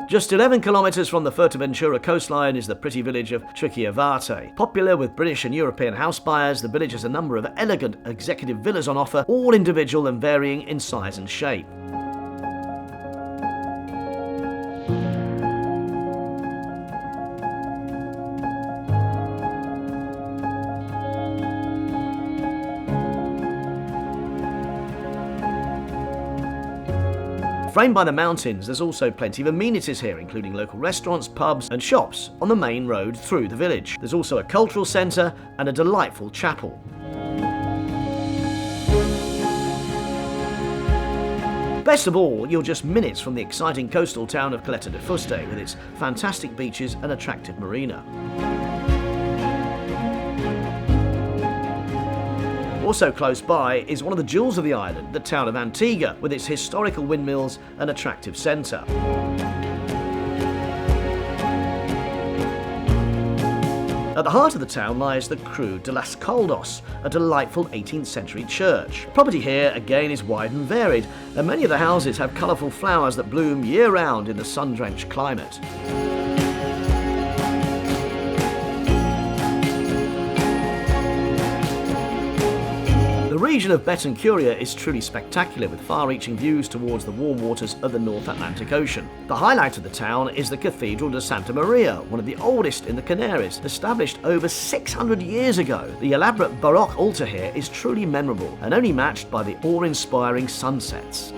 Just 11 kilometres from the Fuerteventura coastline is the pretty village of Chiquiavate. Popular with British and European house buyers, the village has a number of elegant executive villas on offer, all individual and varying in size and shape. Framed by the mountains, there's also plenty of amenities here, including local restaurants, pubs and shops on the main road through the village. There's also a cultural centre and a delightful chapel. Best of all, you're just minutes from the exciting coastal town of Caleta de Fuste with its fantastic beaches and attractive marina. Also close by is one of the jewels of the island, the town of Antigua, with its historical windmills and attractive centre. At the heart of the town lies the Creu de las Caldos, a delightful 18th century church. Property here again is wide and varied, and many of the houses have colourful flowers that bloom year-round in the sun-drenched climate. The region of Betancuria is truly spectacular, with far-reaching views towards the warm waters of the North Atlantic Ocean. The highlight of the town is the Cathedral de Santa Maria, one of the oldest in the Canaries, established over 600 years ago. The elaborate Baroque altar here is truly memorable and only matched by the awe-inspiring sunsets.